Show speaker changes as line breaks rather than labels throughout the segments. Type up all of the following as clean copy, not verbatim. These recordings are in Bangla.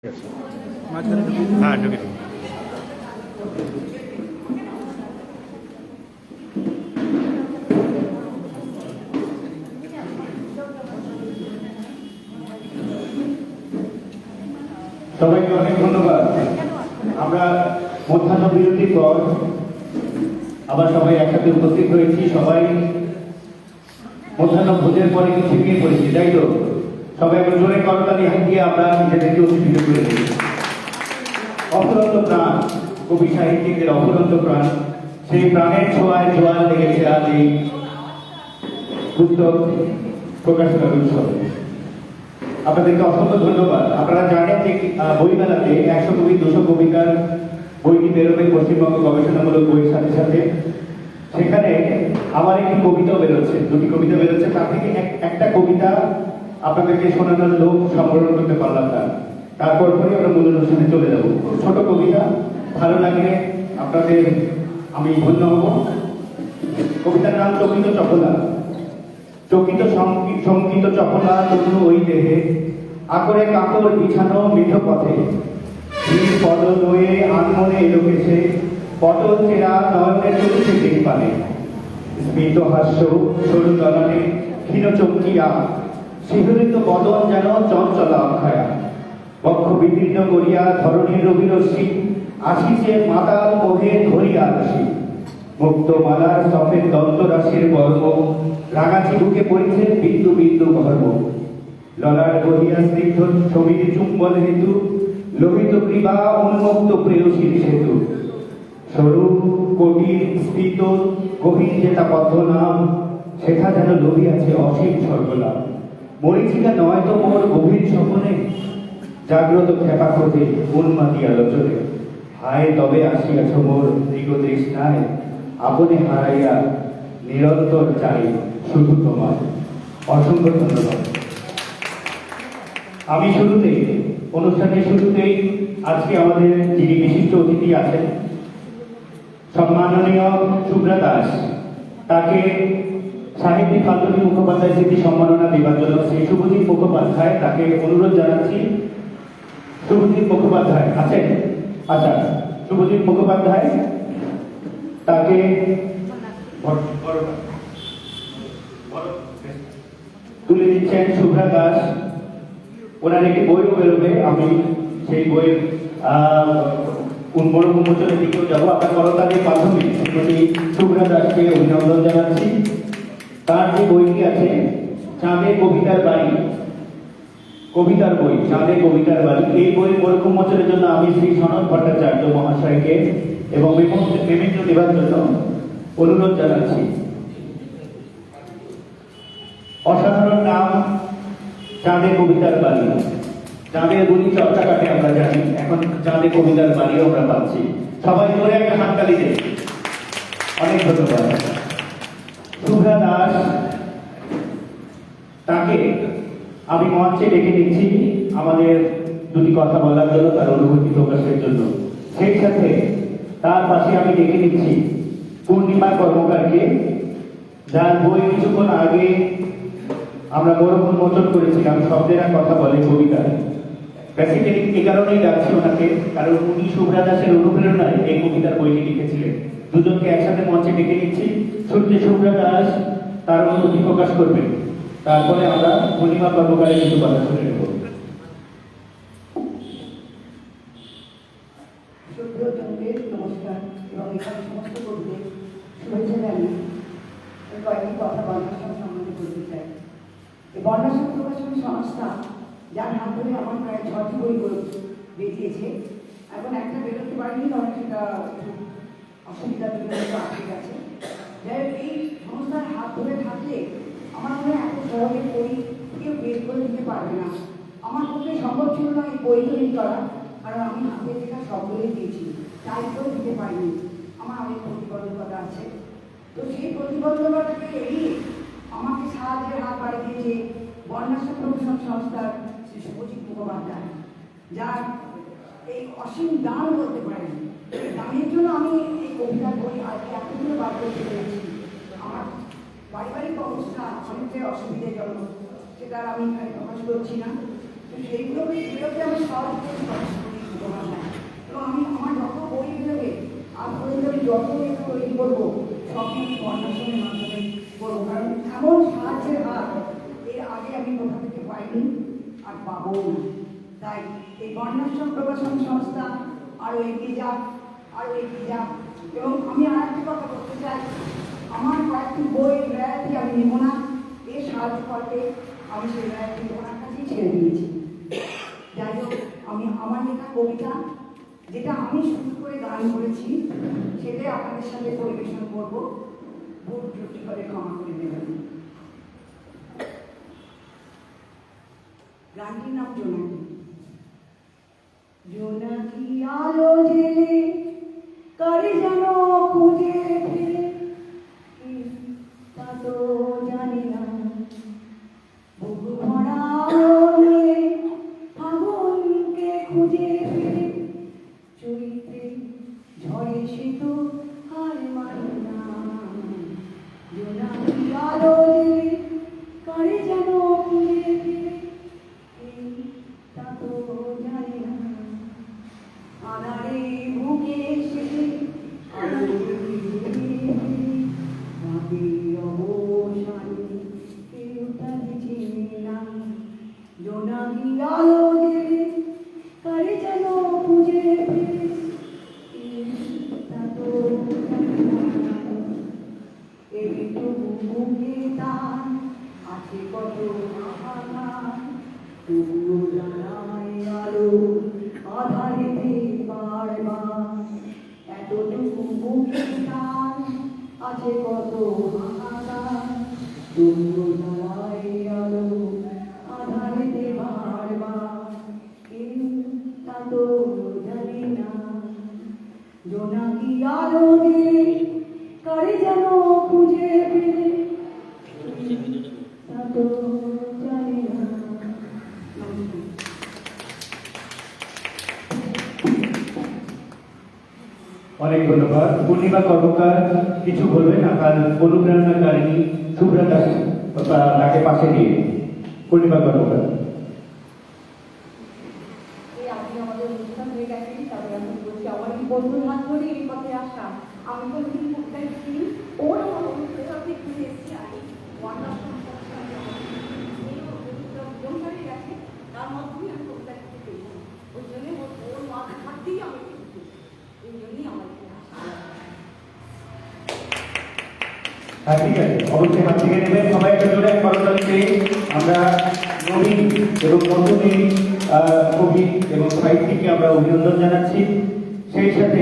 হ্যাঁ ঢুকে
সবাইকে অনেক ধন্যবাদ। আমরা মধ্যাহ্ন বিরতির পর আবার সবাই একসাথে উপস্থিত হয়েছি। সবাই মধ্যাহ্ন ভোজের পরে কিছু নিয়ে পড়েছি, তাই তো? সবাই একটু জোরে করতালি হাঁটিয়ে আমরা নিজেদেরকে উজ্জীবিত করে দিই। অফুরন্ত প্রাণ, কবি সাহিত্যিকদের অফুরন্ত প্রাণ, সেই প্রাণের ছোঁয়ায় জোয়ার লেগেছে আজ এই পুস্তক প্রকাশনার উৎসবে। আপনাদেরকে অসংখ্য ধন্যবাদ। আপনারা জানেন যে বইমেলাতে 100 কবি 200 কবিতার বইটি বেরোবে পশ্চিমবঙ্গ গবেষণামূলক বইয়ের সাথে সাথে। সেখানে আমার একটি কবিতাও বেরোচ্ছে, দুটি কবিতা বেরোচ্ছে। তার থেকে একটা কবিতা আপনাদেরকে শোনানোর লোক সংগ্রহ করতে পারলাম না। তারপর পরে আমরা মূল অনুষ্ঠানে চলে যাব। ছোট কবিতা, ভালো লাগলে আপনাদের আমি ধন্য হব। কবিতার নাম চকিত চপলা। চকিত সংকিত চপলা তনু ওই দেহে, আকরে কাপড় বিছানো মিঠ পথে, ধীর পদ নয়ে আনমনে এলো কেছে, পটল চেরা নয়নের চলছে দেখপানে, স্মিত হাস্য সরু দলনে ক্ষীণ চমকিয়া, শিহরিত বদন যেন চঞ্চলা অক্ষয়া, বক্ষ বিদীর্ণ করিয়া ধরণীর রবিরশ্মি, আসিছে মাতাল মোহে ধরিয়া আসি, মুক্ত মালার সফেদ দন্তরাশির বর্ম, রাঙাচি বুকে পড়েছে বিন্দু বিন্দু ঘর্ম, ললাট বহিয়া স্নিগ্ধ ছবির চুম্বন হেতু, লোহিত গ্রীবা উন্মুক্ত প্রেয়সীর সেতু, সরু কবির স্ফীত গভীর যেটা পথ নাম, সেটা যেন লোভিয়াছে অসীম স্বর্গলাভ। মরিচিকা নয় তো মোর গভীর স্বপনে, জাগ্রত খেপা খোঁজে উন্মাদি আলোচনে, হায় তবে আসিয়াছ মোর দৃঢ় তৃষ্ণায়, আপনি হারাইয়া নিরন্তর চাই শুধু তোমার। অসংখ্য ধন্যবাদ। আমি অনুষ্ঠানের শুরুতেই আজকে আমাদের যিনি বিশিষ্ট অতিথি আছেন, সম্মাননীয় শুভ্রা দাস, তাকে সাহিত্যিক ফাল্গুনী মুখোপাধ্যায় স্মৃতি সম্মাননা দেবার জন্য শ্রী শুভজিৎ মুখোপাধ্যায়, তাকে অনুরোধ জানাচ্ছি। শুভজিৎ মুখোপাধ্যায় আছেন? আচ্ছা, শুভজিৎ মুখোপাধ্যায় তাকে তুলে দিচ্ছেন শুভ্রা দাস। ওনার একটি বইও বেরোবে, আমি সেই বইয়ের উন্মোচনের দিকেও যাবো। আপনার করতালির মাধ্যমে শ্রীমতী শুভ্রা দাসকে অভিনন্দন জানাচ্ছি। তার যে বইটি আছে চাঁদে কবিতার বাড়ি, কবিতার বই চাঁদে কবিতার বাড়ি, এই বই উন্মোচনের জন্য আমি শ্রী সনৎ ভট্টাচার্য মহাশয়কে এবং মেমেন্ট দেবার জন্য অনুরোধ জানাচ্ছি। অসাধারণ নাম চাঁদে কবিতার বাড়ি। চাঁদের গুলি চর্চা কাটে আমরা জানি, এখন চাঁদে কবিতার বাড়িও আমরা পাচ্ছি। সবাই ধরে একটা হাততালি দেয়। অনেক ধন্যবাদ। শুভ্রা দাস, তাকে আমি মঞ্চে ডেকে নিচ্ছি আমাদের দুটি কথা বলার জন্য, তার অনুভূতি প্রকাশের জন্য। সেই সাথে তার পাশে আমি ডেকে নিচ্ছি পূর্ণিমা কর্মকারকে, যার বই কিছুক্ষণ আগে আমরা বড় উন্মোচন করেছিলাম, শব্দেরা কথা বলে কবিতায়। বেসিক্যালি এ কারণেই ডাকছি ওনাকে, কারণ উনি শুভ্রা দাসের অনুপ্রেরণায় এই কবিতার বইটি লিখেছিলেন। দুজনকে একসাথে মঞ্চে ডেকে নিচ্ছি। শুনতে শুভ্রা দাস তার অনুভূতি প্রকাশ করবেন, তারপরে আমরা পূর্ণিমা কর্মকারের কিছু কথা শুনে নেব।
নমস্কার এবং এখানে সমস্ত কবিদের শুভেচ্ছা জানিয়ে কয়েকটি কথা বর্ণাশ্রম সম্বন্ধে বলতে চাই। এই বর্ণাশ্রম প্রকাশনী সংস্থা, যার হাত ধরে আমার প্রায় 6টি বই বেরিয়েছে, এখন একটা বেরোতে পারেনি, কারণ সেটা একটু অসুবিধার জন্য আটকে গেছে। যাই হোক, এই সংস্থার হাত ধরে থাকলে আমার মনে হয় এত সহজে বই কেউ বের করে দিতে পারবে না। আমার পক্ষে সম্ভব ছিল না এই বই তৈরি করা, কারণ আমি হাতে লেখা সবগুলোই দিয়েছি, তাই করে দিতে পারিনি। আমার অনেক প্রতিবন্ধকতা আছে। তো সেই প্রতিবন্ধকতাকে এড়িয়ে আমাকে সাহায্যের হাত বাড়িয়ে দিয়েছে বর্ণাশ্রম প্রকাশন সংস্থার শ্রী শুভজিৎ মুখোপাধ্যায়, যার এই অসীম দান বলতে পারেন। এই দানের জন্য আমি এই কবিতার বই আজকে এতগুলো বার করতে পেরেছি। আমার পারিবারিক অবস্থা অনেকটাই অসুবিধাজনক, সেটা আমি এখানে প্রকাশ করছি না। সেইগুলোকে আমি সহজ করে প্রকাশ করি উপভাষায়। এবং আমি আমার যত বই বেরোবে আর পর্যন্ত আমি যত লেখা তৈরি করবো সবই বর্ণাশ্রমের মাধ্যমে করবো, কারণ এমন সাহায্যের হাত এর আগে আমি কোথা থেকে পাইনি আর পাবো না। তাই এই বর্ণাশ্রম প্রকাশন সংস্থা আরও এগিয়ে যাক, আরও এগিয়ে যাক। এবং আমি আর একটা কথা বলতে চাই, আমার কয়েকটি বই রয়্যালটি আমি নেব না, এর সাহায্য করবে আমি সেই রয়্যালটি ওনার কাছেই ছেড়ে দিয়েছি। যাই হোক, আমি আমার লেখা কবিতা যেটা আমি শুরু করে গান করেছি সেটাই আপনাদের সাথে পরিবেশন করব, ভুল ত্রুটি করে ক্ষমা করে দেবেন। গানটির নাম জোনাকি। জোনাকি আলো জেলে কারে যেন খুঁজে ফিরে, তা তো জানি না। বুক ভরা আলোয় ফাগুনকে খুঁজে ফিরে, চৈত্রে ঝড়ে সে তো হার মানে না। জোনাকি আলো জেলে কারে যেন খুঁজে ফিরে, তা তো জানি না। আধারে বুকে এসে অবসানে কেউ তাকে চিনে না। জোনাকি আলো জেলে কারে যেন খুঁজে ফিরে, তা তো জানি না। এইটুকু বুকে তার আছে কত হাহাকার, তবুও জানায় আলো আধারেতে বারবার। এতটুকু বুকে তার আছে কত হাহাকার, তবুও জানায় আলো আধারেতে বারবার। কেউ তা তো জানি না। জোনাকি আলো দিয়ে কারে যেন খুঁজে ফিরে, তা তো জানি না।
অনেক ধন্যবাদ। পূর্ণিমা কর্মকার কিছু বলবেন আপনার অনুপ্রেরণাকারিণী শুভ্রা দাস তাকে পাশে দিয়ে। পূর্ণিমা কর্মকার।
আপনি আমাদের অনুষ্ঠান হয়ে গেছে, তারপরে আমি বলছি আমার এই বন্ধুর হাত ধরে এই পথে আসা। আমি তো যদি কোথায় ছিল ওর আমার অনুপ্রেরণাতে ঘুরে এসেছি। আর এই বর্ণাশ্রম সংসারে গেছে, তার মাধ্যমে আমি কবিতা লিখতে পেরেছি। ওই জন্যে ওর মা থাকতেই আমি লিখেছি, এই জন্যই আমার এখানে আসা।
হ্যাঁ, ঠিক আছে, অবশ্যই হাত থেকে নেবেন সবাই একটা জোরে করতালিতে আমরা নবীন এবং নতুন কবি এবং সাহিত্যিককে আমরা অভিনন্দন জানাচ্ছি। সেই সাথে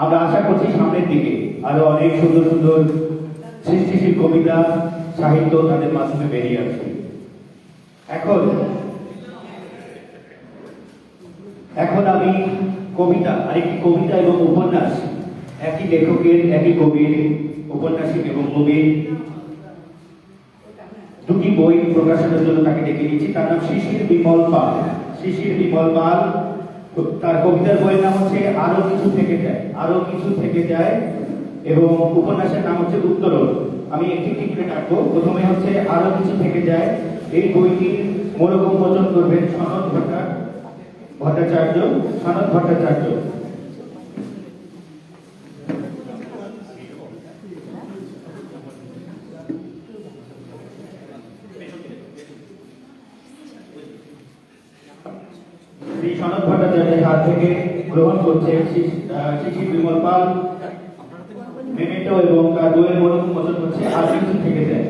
আমরা আশা করছি সামনের দিকে আরো অনেক সুন্দর সুন্দর সৃষ্টিশীল কবিতা সাহিত্য তাদের মাধ্যমে বেরিয়ে আসবে। এখন আমি কবিতা, আরেকটি কবিতা এবং উপন্যাস, একই লেখকের একই কবির, উপন্যাসিক এবং কবির দুটি বই প্রকাশনের জন্য তাকে ডেকে নিয়েছি। তার নাম শিশির বিমল পাল। শিশির বিমল পাল, তার কবিতার বইয়ের নাম হচ্ছে আরো কিছু থেকে যায়, আরো কিছু থেকে যায়, এবং উপন্যাসের নাম হচ্ছে উত্তরণ। আমি একটি টিপে ডাকবো। প্রথমে হচ্ছে আরো কিছু থেকে যায়। এই বইটি মোড়ক উন্মোচন করবেন সনদ ভট্টাচার্য। সনদ ভট্টাচার্য। শ্রী সনদ ভট্টাচার্যের হাত থেকে গ্রহণ করছে শিশির বিমল পাল মেমেন্টো, এবং তার বইয়ের মোড়ক উন্মোচন হচ্ছে আর কিছু থেকে যায়।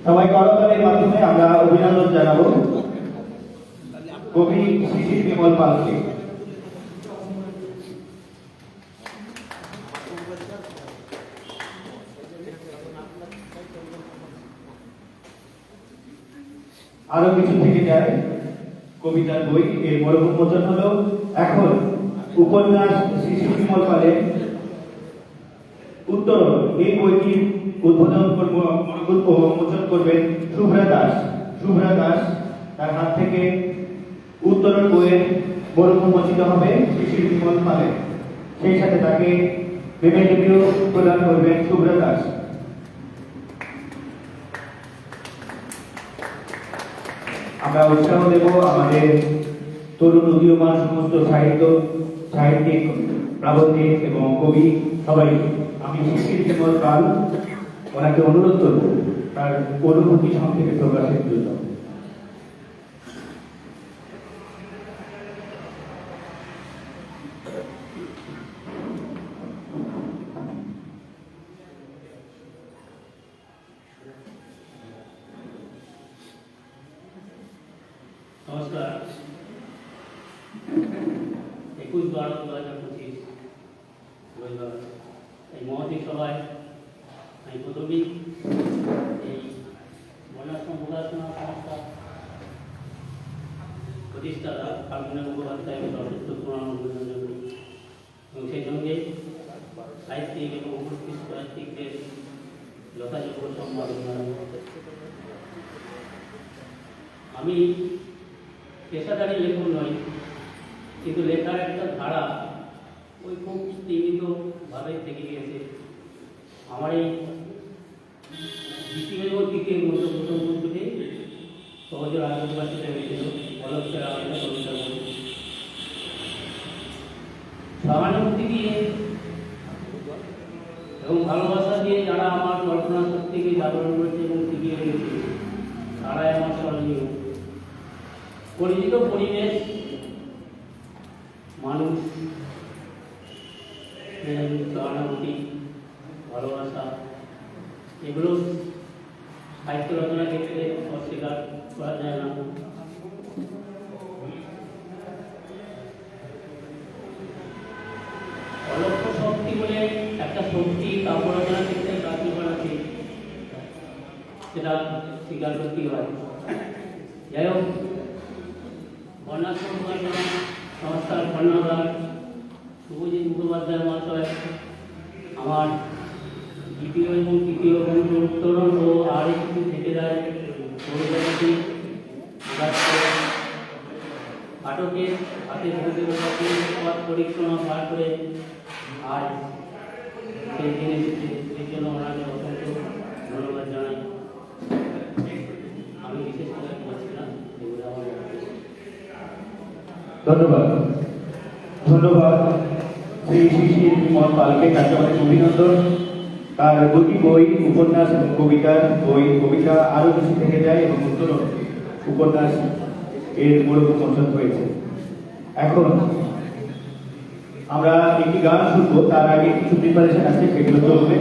সবাই করতালির মাধ্যমে আমরা অভিনন্দন জানাবো কবি শিশির বিমল পালকে। আরো কিছু থেকে যায় কবিতার বই এর মোড়ক উন্মোচন হলো। এখন উপন্যাস শিশির বিমল পালের উত্তরণ, এই বইটির উন্মোচন করবেন শুভ্রা দাস। শুভ্রা দাস, তার হাত থেকে উত্তরণ বইয়ের মোড়ক উন্মোচিত হবে শিশির বিমল পালের। সেই সাথে তাকে মেমেন্টো প্রদান করবেন শুভ্রা দাস। আমরা উৎসাহ দেব আমাদের তরুণ উদীয়মান সমস্ত সাহিত্যিক প্রাবন্ধিক এবং কবি সবাই। আমি শিশির কেবল পাল ওনাকে অনুরোধ করব তার অনুভূতি সংক্ষেপে প্রকাশের জন্য।
নমস্কার। 21/12/2025 রবিবার এই মহতী সভায় আমি প্রথমেই এই বর্ণাশ্রম প্রকাশনা সংস্থা প্রতিষ্ঠাতা ফাল্গুনী মুখোপাধ্যায়কে যথেষ্ট প্রণাম অভিনন্দন করি এবং সেই সঙ্গে সাহিত্যিক এবং উপস্থিত সাহিত্যিকদের যথাযোগ্য সম্মাননা। আমি পেশাদারী লেখক নই, কিন্তু লেখার একটা ধারা ওই খুব সীমিতভাবে থেকে গিয়েছে। আমার এই দ্বিতীয় এবং তৃতীয় মধ্যে প্রথম বন্ধুটি সহজে রাজবাসীতে হয়েছিল অলক্ষের আলাদা কবিতা বই। সহানুভূতি দিয়ে এবং ভালোবাসা দিয়ে যারা আমার কল্পনা শক্তিকে জাগরণ করেছে এবং টিকিয়ে রেখেছে তারাই আমার স্মরণীয়। পরিচিত পরিবেশ, মানুষ, সহানুভূতি, ভালোবাসা এগুলো সাহিত্য রচনার ক্ষেত্রে অস্বীকার করা যায় না। অলক্ষ শক্তি বলে একটা শক্তি কাব্য রচনার ক্ষেত্রে কার্যকর আছে, সেটা স্বীকার করতেই হয়। যাই হোক, বর্ণাশ্রম প্রকাশনা সংস্থার কর্ণধার শুভজিৎ মুখোপাধ্যায় মহাশয় আমার দ্বিতীয় এবং তৃতীয় বন্ধু উত্তরণ ও আর কিছু থেকে যায় কবিতাটি পাঠকের হাতে ধরে পথ পরিক্রমা পার করে আজ সেই দিনে এর জন্য ওনাকে অসংখ্য ধন্যবাদ জানাই। আমি বিশেষ করে করছি না, এগুলো আমার
ধন্যবাদ ধন্যবাদ শ্রী শিশির বিমল পালকে। তাকে অনেক অভিনন্দন। তার দুটি বই, উপন্যাস এবং কবিতার বই, কবিতা আরো কিছু থেকে যায় এবং উত্তরণ উপন্যাস এর মূল উন্মোচন হয়েছে। এখন আমরা একটি গান শুনবো, তার আগে কিছু প্রিপারেশন আছে, সেগুলো চলবে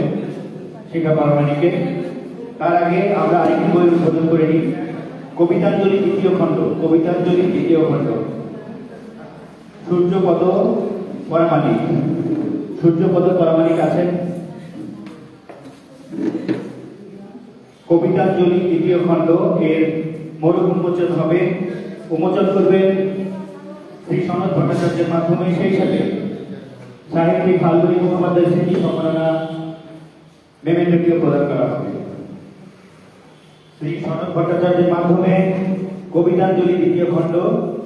শিখা পারমাণিকের। তার আগে আমরা আরেকটি বই উদ্বোধন করে নিই, কবিতাঞ্জলি দ্বিতীয় খণ্ড। কবিতাঞ্জলি দ্বিতীয় খণ্ড, সূর্যপদ পরামানিক। সূর্যপদ পরামানিক আছেন। কবিতাঞ্জলি দ্বিতীয় খণ্ড এর মরু উন্মোচন হবে, উন্মোচন করবেন শ্রী সনৎ ভট্টাচার্যের মাধ্যমে। সেই সাথে সাহিত্যিক ফাল্গুনী মুখোপাধ্যায় স্মৃতি সম্মাননা মেমেন্টোটিও প্রদান করা হবে। শ্রী সনৎ ভট্টাচার্যের মাধ্যমে কবিতাঞ্জলি দ্বিতীয় খণ্ড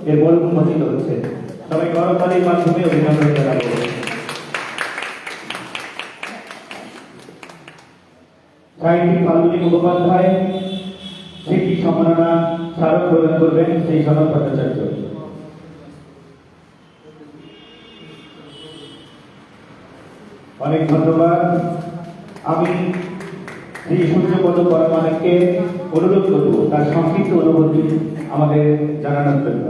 এর মরু উন্মোচিত হচ্ছে। সবাই করতালির মাধ্যমে অভিনন্দন জানাবো। সাহিত্যিক ফাল্গুনী মুখোপাধ্যায় স্মৃতি সম্মাননা স্মারক প্রদান করবেন শ্রী সনৎ ভট্টাচার্য। অনেক ধন্যবাদ। আমি শ্রী সূর্যপদ পরামানিককে অনুরোধ করব তার সংক্ষিপ্ত অনুভূতি আমাদের জানানোর জন্য।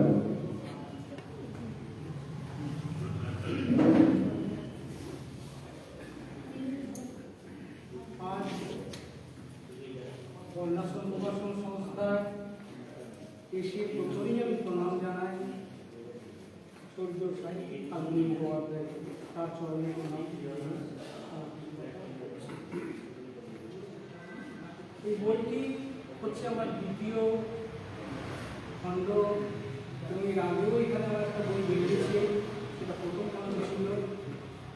বর্ণাশ্রম প্রকাশন সংস্থার এসে প্রথমেই আমি প্রণাম জানাই সূর্য সাহিত্যিক ফাল্গুনী মুখোপাধ্যায়, তার চরণে প্রণাম। এই বইটি হচ্ছে আমার দ্বিতীয় খণ্ড এবং এর আগেও এখানে আমার একটা বই বেরিয়েছে, সেটা প্রথম খণ্ড ছিল।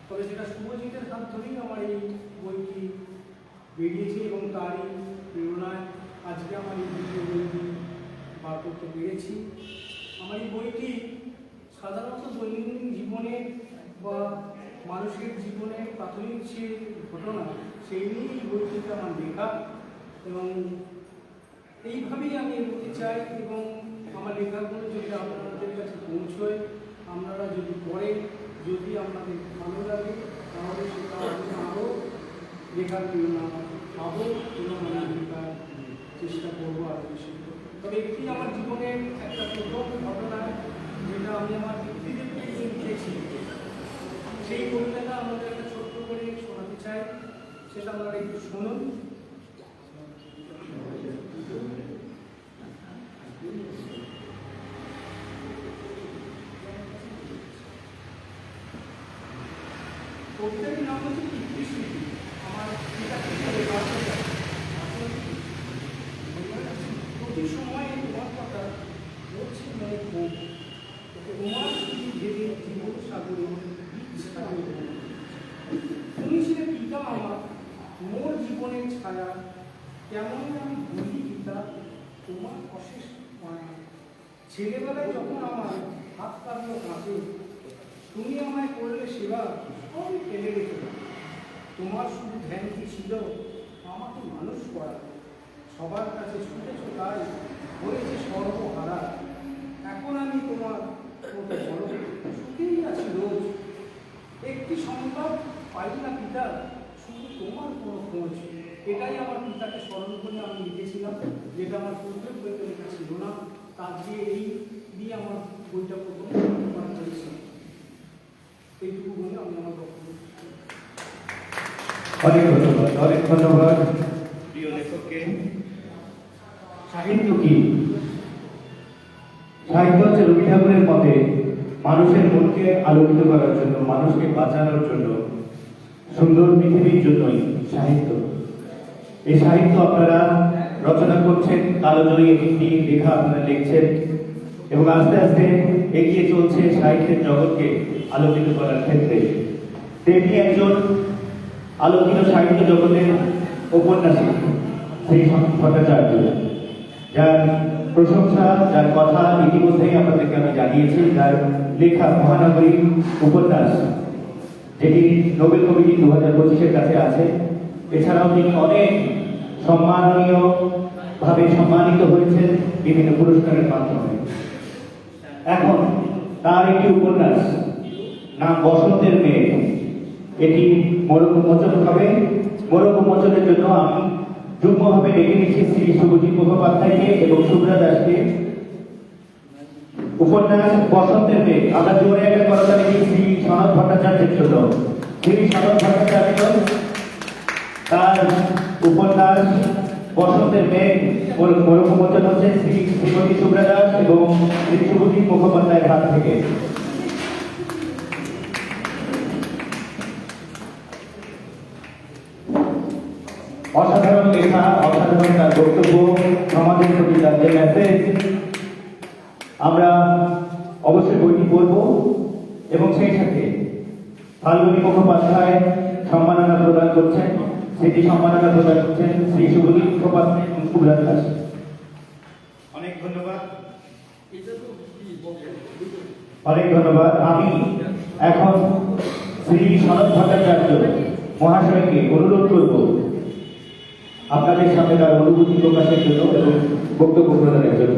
তবে সেটা শুভজিতের হাত ধরেই আমার এই বইটি বেরিয়েছে এবং তারই প্রেরণায় আজকে আমার এই দ্বিতীয় বইটি বার করতে পেরেছি। আমার এই বইটি সাধারণত দৈনন্দিন জীবনে বা মানুষের জীবনে প্রাথমিক যে ঘটনা সেই নিয়েই এই বইটিতে আমার লেখা এবং এইভাবেই আমি এগোতে চাই এবং আমার লেখাগুলো যদি আপনাদের কাছে পৌঁছয়, আপনারা যদি পড়েন, যদি আপনাদের ভালো লাগে, তাহলে সেটা আমি আরও লেখার প্রেরণা পাবো এবং আমি লেখার চেষ্টা করবো আরও বেশি। তবে একটি আমার জীবনের একটা প্রথম ঘটনা, যেটা আমি আমার পিতৃদেবকে নিয়ে লিখেছি, সেই কবিতাটা আমাদের একটা ছোট্ট করে শোনাতে চাই, সেটা আপনারা একটু শুনুন। কবিতাটির নাম হচ্ছে পিতৃস্মৃতি। আমার প্রতি সময় তোমার কথা বলছি মনে খুব, তোমার স্মৃতি ভেবে জীবন সাগরে তুমি ছিলে পিতা আমার, মোর জীবনের ছায়া, কেমন আমি ভুলি পিতা তোমার অশেষ মায়া। ছেলেবেলায় যখন আমার হাত কাটলো কাঁধে, তুমি আমায় করলে সেবা, সবই ফেলে রেখে। তোমার শুধু ধ্যান কি ছিল আমাকে মানুষ করা, সবার কাছে ছুটেছ তাই হয়েছে সর্বহারা। এখন আমি তোমার মতো বড় সুখেই আছি রোজ, একটি সংবাদ পাই না পিতা, শুধু তোমার কোনো খোঁজ। এটাই আমার পিতাকে স্মরণ করে আমি লিখেছিলাম, যেটা আমার পূর্বের বইতে লেখা ছিল না। তার দিয়ে এই দিয়ে আমার বইটা প্রথম করা হয়েছে। এইটুকু বলে আমি আমার বক্তব্য।
অনেক ধন্যবাদ, অনেক ধন্যবাদ প্রিয় লেখককে। সাহিত্য কি? সাহিত্য হচ্ছে রবি ঠাকুরের মতে মানুষের মনকে আলোকিত করার জন্য, মানুষকে বাঁচানোর জন্য, সুন্দর পৃথিবীর জন্যই সাহিত্য। এই সাহিত্য আপনারা রচনা করছেন, কালোজয়ী একটি লেখা আপনারা লিখছেন এবং আস্তে আস্তে এগিয়ে চলছে সাহিত্যের জগৎকে আলোকিত করার ক্ষেত্রে। তেমনি একজন আলোকিত সাহিত্য জগতের ঔপন্যাসিক শ্রী ভট্টাচার্য, যার প্রশংসা, যার কথা ইতিমধ্যেই আপনাদেরকে আমি জানিয়েছি, যার লেখা মহানগরী উপন্যাস, যেটি নোবেল কমিটি 2025-এর কাছে আছে। এছাড়াও তিনি অনেক সম্মাননীয় ভাবে সম্মানিত হয়েছেন বিভিন্ন পুরস্কারের মাধ্যমে। এখন তার একটি উপন্যাস নাম বসন্তের মেয়ে, এটি মোড়ক উন্মোচন হবে। মোড়ক উন্মোচনের জন্য আমি যুগ্মভাবে ডেকে নিচ্ছি শ্রী শুভজিৎ মুখোপাধ্যায়কে এবং শুভ্রা দাসকে। উপন্যাস বসন্তের মেয়ে, আমরা জোরে একটা করতালি দিই শ্রী সনৎ ভট্টাচার্যের জন্য। শ্রী সনৎ ভট্টাচার্য তার উপন্যাস বসন্তের মেয়ে মোড়ক উন্মোচন হচ্ছে শ্রীমতী শুভ্রা দাস এবং শ্রী শুভজিৎ মুখোপাধ্যায়ের হাত থেকে। অসাধারণ লেখা, অসাধারণ তার বক্তব্য, সমাজের প্রতি তার যে মেসেজ, আমরা অবশ্যই বইটি পড়ব এবং সেই সাথে ফাল্গুনী মুখোপাধ্যায় সম্মাননা প্রদান করছেন, সেটি সম্মাননা প্রদান করছেন শ্রী শুভজিৎ মুখোপাধ্যায় এবং শুভ্রা দাস। অনেক ধন্যবাদ, অনেক ধন্যবাদ। আমি এখন শ্রী সনৎ ভট্টাচার্য মহাশয়কে অনুরোধ করব আপনাদের সামনে তার অনুভূতি প্রকাশের জন্য এবং বক্তব্য প্রদানের জন্য।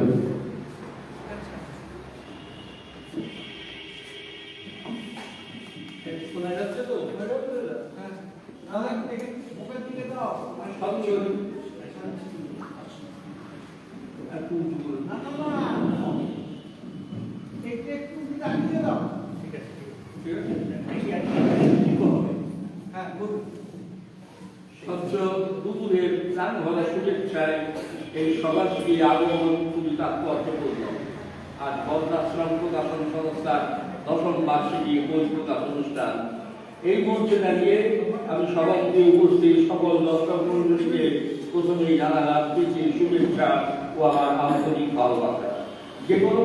স্বচ্ছ দুপুরের প্রাণ ভরা শুভেচ্ছায় এই সভাটি আগমন খুবই তাৎপর্যপূর্ণ। আজ বর্ণাশ্রম প্রকাশন সংস্থার 10ম বার্ষিকী বই প্রকাশ অনুষ্ঠান। এই মঞ্চে দাঁড়িয়ে আমি সবাইকে উপস্থিত সকল দর্শক মণ্ডলীকে প্রথমেই জানালাম প্রীতি, শুভেচ্ছা ও আমার আন্তরিক ভালোবাসা। যে কোনো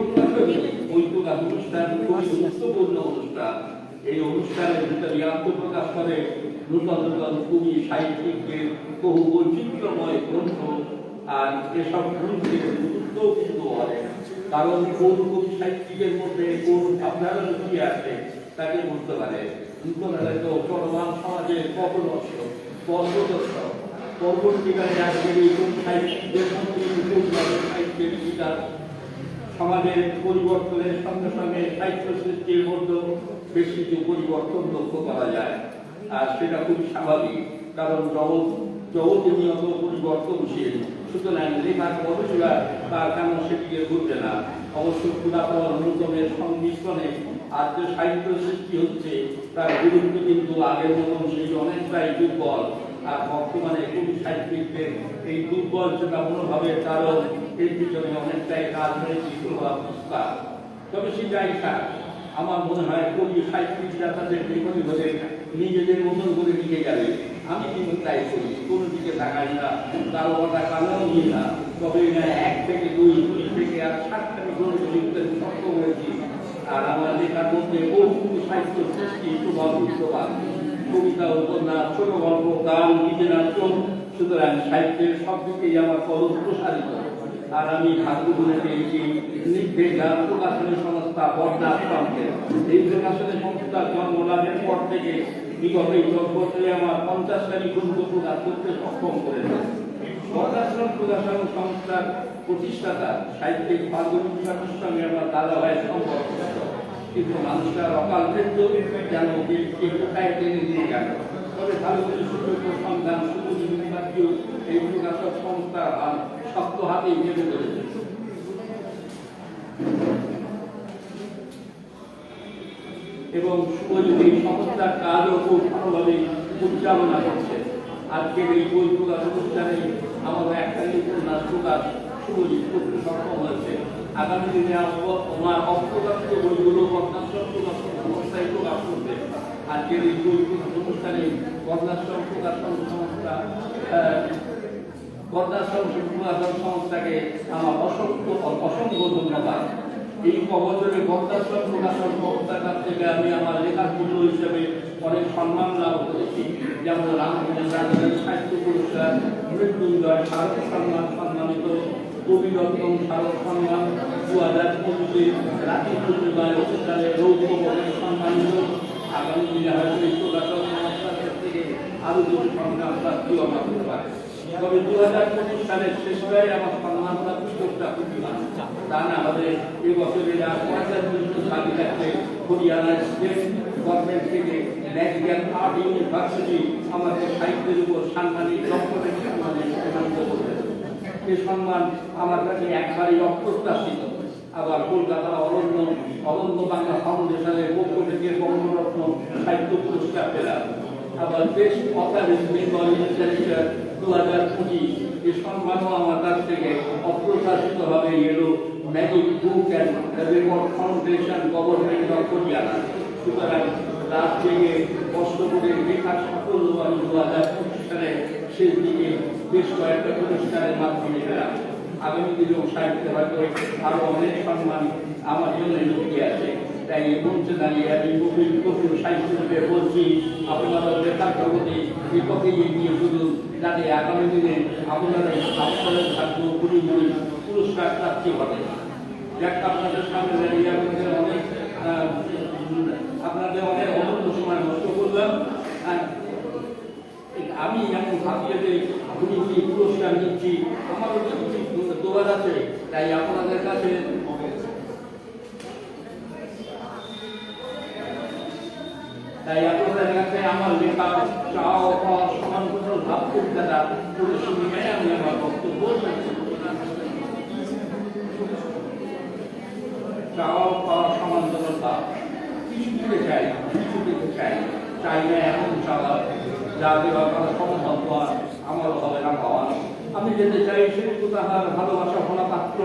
বই প্রকাশ অনুষ্ঠান খুবই গুরুত্বপূর্ণ অনুষ্ঠান। এই অনুষ্ঠানের ভিতরে আত্মপ্রকাশ করে নূতন নূতন কবি, সাহিত্যিকদের বহু বৈচিত্র্যময় গ্রন্থ। আর এসব গ্রন্থের গুরুত্ব কিন্তু অনেক, কারণ কোন কবি সাহিত্যিকের মধ্যে কোন ভাবনার লুকিয়ে আছে তাকে বুঝতে পারে। তো চলমান সমাজের পথদর্শ, পথদর্শ পরবর্তীকালে আজকের এই কোন সাহিত্যিকদের মধ্যে সাহিত্যের বিকাশ সমাজের পরিবর্তনের সঙ্গে সঙ্গে সাহিত্য সৃষ্টির মধ্যেও বেশ কিছু পরিবর্তন লক্ষ্য করা যায়, আর সেটা খুবই স্বাভাবিক, কারণ জগৎ নিয়ত পরিবর্তনশীল। সুতরাং লেখার গবেষণা তার কেন সেটিকে ঘুরবে না। অবশ্য পুরাতন নূতনের সংমিশ্রণে আর যে সাহিত্য সৃষ্টি হচ্ছে তার গুরুত্ব কিন্তু আগের মতন সেই অনেকটাই দুর্বল। আর বর্তমানে কবি সাহিত্যিকদের এই দুর্বল যেটা মনোভাবের কারণ এর পিছনে অনেকটাই রাজনৈতিক প্রভাব বিস্তার। তবে সেটাই থাক, আমার মনে হয় কবি সাহিত্যিকরা তাদের লেখনী ধরে নিজেদের মতন করে লিখে যাবে। আমি কিন্তু তাই করি, কোনো দিকে তাকাই না, কারো কথা কানেও নিই না। তবে 1 থেকে 2 থেকে আর 60টা গ্রন্থ লিখতে সক্ষম হয়েছি। আর আমার লেখার মধ্যে বহু সাহিত্য সৃষ্টি প্রভাব বিদ্যমান, কবিতা, উপন্যাস, ছোট গল্প, গান, গীতিনাট্য। সুতরাং সাহিত্যের সব দিকেই আমার কলম প্রসারিত। আর আমি ভাগ্য গুনে পেয়েছি নির্ভেজা প্রকাশনী সংস্থা বর্ণাশ্রমকে। এই প্রকাশনী সংস্থার জন্ম লাভের পর থেকে বিগত এই 10 বছরে আমার 50টারই গ্রন্থ প্রকাশ করতে সক্ষম করেছে। বর্ণাশ্রম প্রকাশনী সংস্থার প্রতিষ্ঠাতা সাহিত্যিক ফাল্গুনী প্রসাদের সঙ্গে আমার দাদা ভাইয়ের সম্পর্ক, কিন্তু মানুষটার অকাল মৃত্যু যেন কোথায় টেনে নিয়ে গেল। তবে ভালো করে সুযোগ্য সন্ধান সুযোগ এই প্রকাশক সংস্থা শক্ত হাতেই চেপে ধরেছে। এবং শুভযোগী সংস্থার কাজও খুব ভালোভাবে পরিচালনা করছে। আজকের এই বই প্রকাশ অনুষ্ঠানে আমাদের একটা উপন্যাস প্রকাশ শুভজিৎ করতে সক্ষম হয়েছে। আগামী দিনে ওনার অপ্রকাশিত বইগুলো বর্ণাশ্রম প্রকাশন সংস্থায় প্রকাশ করবে। আজকের এই বই প্রকাশ অনুষ্ঠানে বর্ণাশ্রম প্রকাশন সংস্থাকে আমার অসংখ্য ধন্যবাদ। এই কবছরে বর্ণাশ্রম প্রকাশন সংস্থার কাছ থেকে আমি আমার লেখার মূল্য হিসেবে অনেক সম্মান লাভ করেছি, যেমন রামকৃষ্ণ সাহিত্য পুরস্কার, মৃত্যুঞ্জয় শারদ সম্মান সম্মানিত, কবিরত্ন শারদ সম্মান 2025-এ রাখি পূর্ণিমায় অনুষ্ঠানে রৌপ্য পদক সম্মানিত। আগামী দিনে হয়তো এই প্রকাশন সংস্থার থেকে আরো কিছু সম্মান প্রাপ্তিও আমার হতে পারে। তবে 2025 সালের শেষটাই আমার সম্মান প্রাপ্তিটা প্রতিমান, তা না হলে এবছরের আর 45 দাবি থাকলে হরিয়ানা স্টেট গভর্নমেন্ট থেকে ন্যাশনাল আর্ট ইউনিভার্সিটি আমাদের সাহিত্যের উপর সাম্মানিক ডক্টরেট সম্মানে সম্মানিত করবে। এই সম্মান আমার কাছে একবারই অপ্রত্যাশিত। আবার কলকাতার অরণ্য বাংলা ফাউন্ডেশনের পক্ষ থেকে বঙ্গরত্ন সাহিত্য পুরস্কার পেলাম। আবার বেশ অফারেন্স বেঙ্গল লিটারেচার 2025 এই সম্মানও আমার কাছ থেকে অপ্রত্যাশিতভাবে এলো magic book and record foundation government of Haryana. সুতরাং রাত জেগে কষ্ট করে লেখার সাফল্য আমি 2025 সালে শেষ দিকে বেশ কয়েকটা পুরস্কারের মাধ্যমে পেলাম। আগামী দিনেও সাহিত্যে হয়তো আরো অনেক সম্মান আমার জন্য লুকিয়ে আছে। তাই এই মঞ্চে দাঁড়িয়ে আমি গভীর সাহিত্যে বলছি, আপনাদের লেখার জগতে এই পথেই এগিয়ে চলুন, যাতে আগামী দিনে আপনাদের ছাত্র পরিমণি পুরস্কার প্রাপ্তি হবে। যাক, আপনাদের সামনে দাঁড়িয়ে আপনাদের অনেক অমূল্য সময় নষ্ট করলাম। আমি এমন ভাবছি যে উনি পুরস্কার নিচ্ছি, আমারও কিছু দোয়ার আছে। তাই আপনাদের কাছে আমার লেখা চাও পাওয়ার সমান কোনো ভাব করতে করে সুবিধায় আমি আমার বক্তব্য চাও পাওয়ার সমান জনতা কিছু দিতে চাই, কিছু দিতে চাই, চাই না এমন চাওয়া যা দেওয়া করা সম্ভব হওয়ার আমারও হবে না পাওয়া। আমি যেতে চাই সেটুকু তাহার ভালোবাসা ভোলা পাত্র।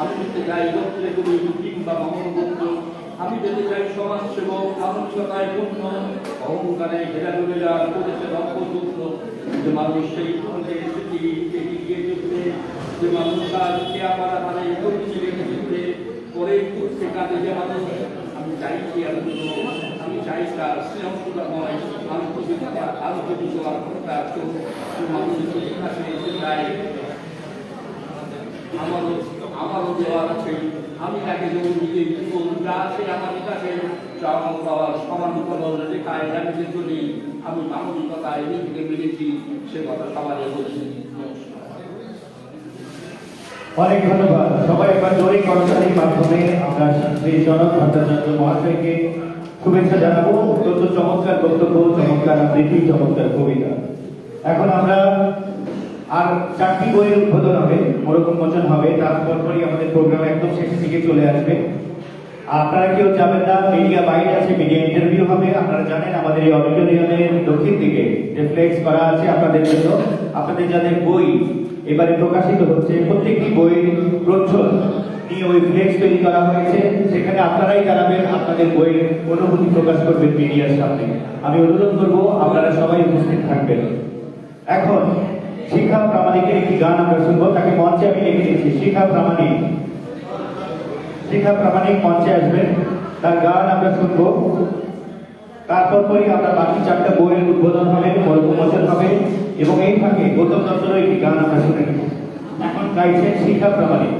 আমি যেতে চাই দক্ষিণে কবি কিংবা মঙ্গলগুপ্ত। আমি যেতে চাই সমাজসেবক, মানসিকতায় পূর্ণ, অহংকারে ঘেরা ডুবে যাওয়ার করেছে রক্তযুদ্ধ। যে মানুষ সেই পথে এগিয়ে যেতে, যে মানুষ তার কেয়া পাড়া মানে কর্মী রেখে যেতে পরে করতে কাঁদে যে মানুষ। আমি চাইছি আমি চাই তার স্নেহসুতাময় আন্তর্জাতিক মানুষের কাছে এসে চাই আমারও দেওয়ার আছে। আমি তাকে যেমন নিজের জীবন যা আছে আমার কাছে চাওয়া পাওয়ার সমান্তরাল রেখায় রাখতে চলি। আমি মানবিকতায় নিজেকে মেরেছি, সে কথা সবাই বলছি।
অনেক ধন্যবাদ। সবাই একবার জোরে করতালির মাধ্যমে আমরা শ্রী জনক ভট্টাচার্য মহাশয়কে শুভেচ্ছা জানাবো। অত্যন্ত চমৎকার বক্তব্য, চমৎকার আবৃত্তি, চমৎকার কবিতা। এখন আমরা আর 4টি বইয়ের উদ্বোধন হবে, মোড়ক উন্মোচন হবে, তারপরই আমাদের প্রোগ্রাম একদম শেষের দিকে চলে আসবে। আপনারা কেউ যাবেন না, মিডিয়া বাইট আছে, মিডিয়া ইন্টারভিউ হবে। আপনারা জানেন আমাদের এই অডিটোরিয়ামের দক্ষিণ দিকে যে ফ্লেক্স করা আছে আপনাদের জন্য, আপনাদের যাদের বই এবারে প্রকাশিত হচ্ছে প্রত্যেকটি বইয়ের প্রচ্ছদ নিয়ে ওই ফ্লেক্স তৈরি করা হয়েছে। সেখানে আপনারাই জানাবেন আপনাদের বইয়ের অনুভূতি প্রকাশ করবেন মিডিয়ার সামনে। আমি অনুরোধ করবো আপনারা সবাই উপস্থিত থাকবেন। এখন শিখা প্রামাণিকের একটি গান আমরা শুনবো, তাকে মঞ্চে আমি লিখে দিচ্ছি। শিখা প্রামাণিক মঞ্চে আসবেন, তার গান আমরা শুনবো। তারপরই আমরা বাকি 4টা বইয়ের উদ্বোধন হবে, মোড়ক উন্মোচন হবে এবং এই ফাঁকে গৌতম দত্তেরও একটি গান আমরা শুনে নেব। এখন গাইছেন শিখা প্রামাণিক।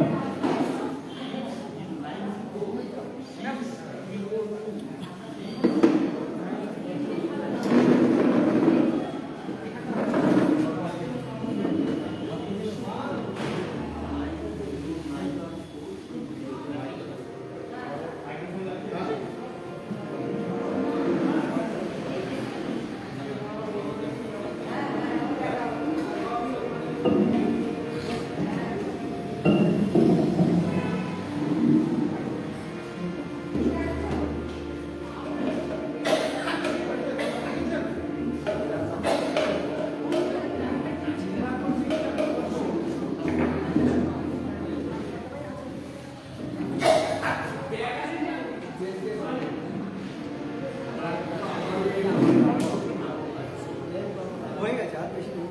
হয়ে গেছে, আর বেশি নেই।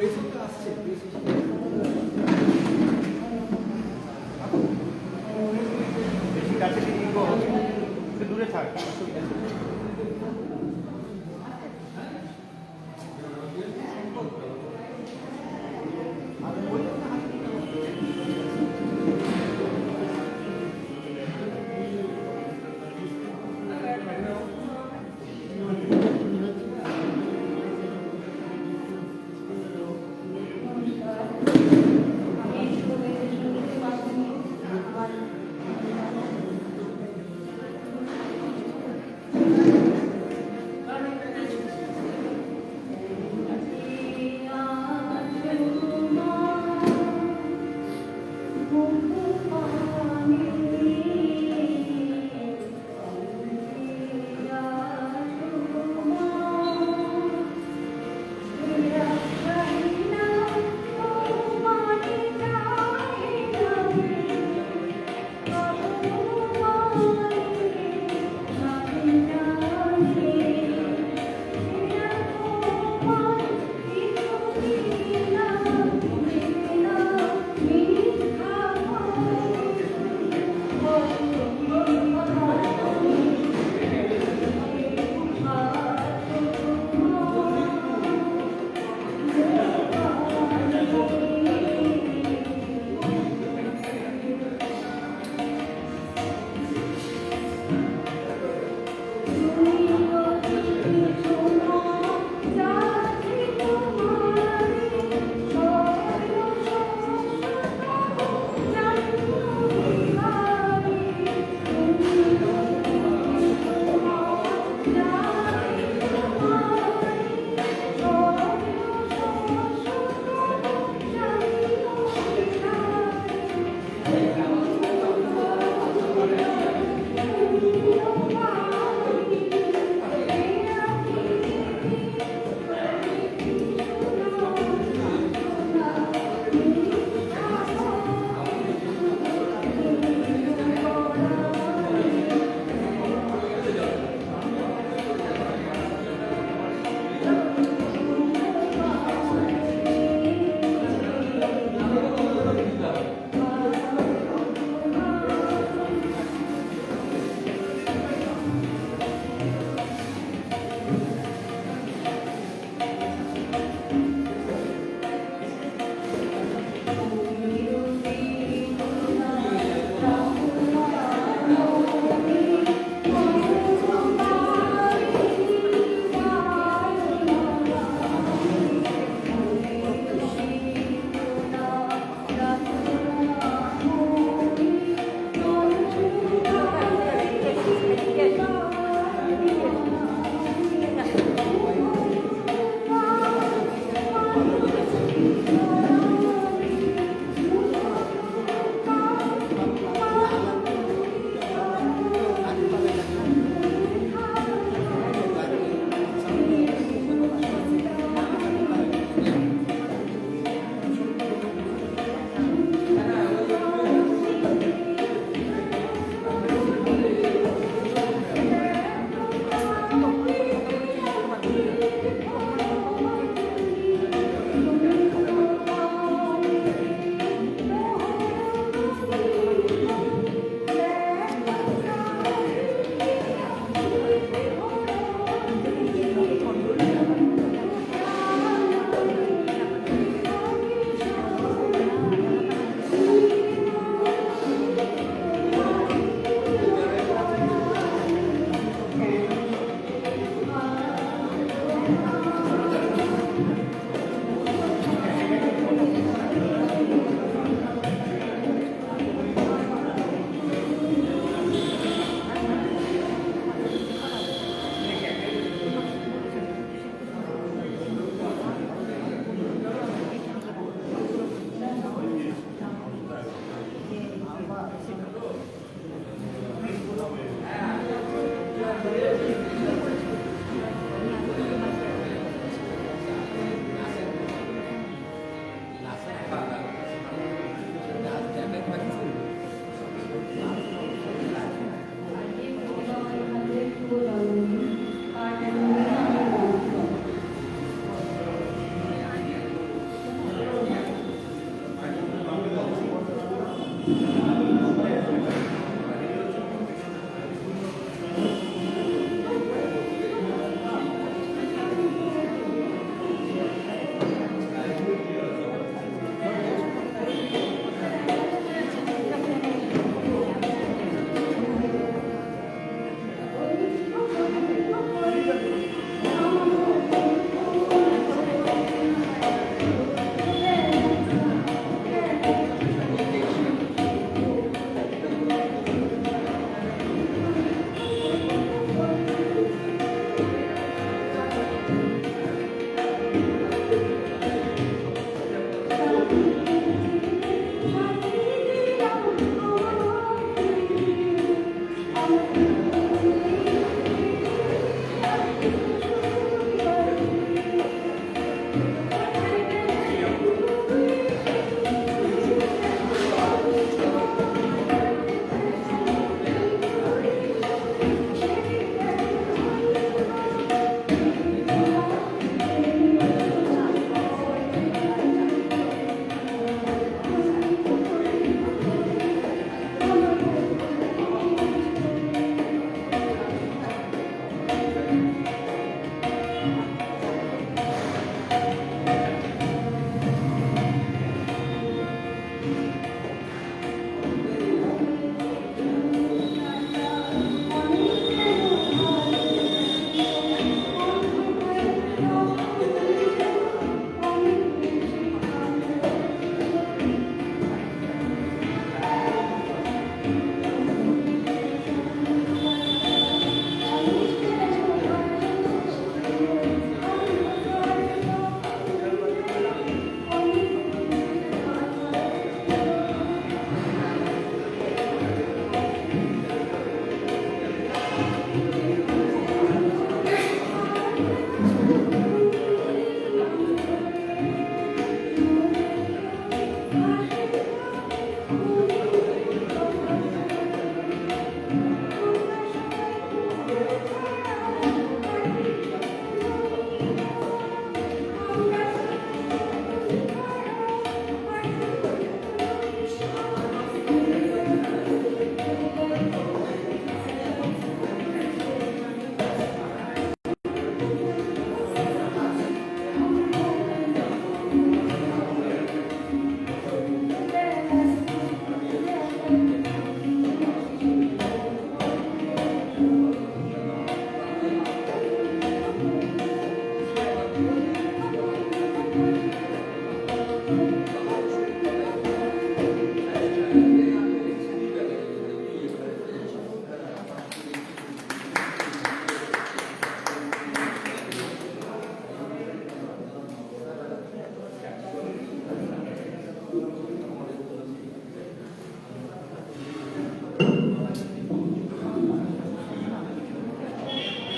বেশি তো আসছে, বেশি
বেশি কাছে লিখবো, একটু দূরে থাক, অসুবিধা নেই।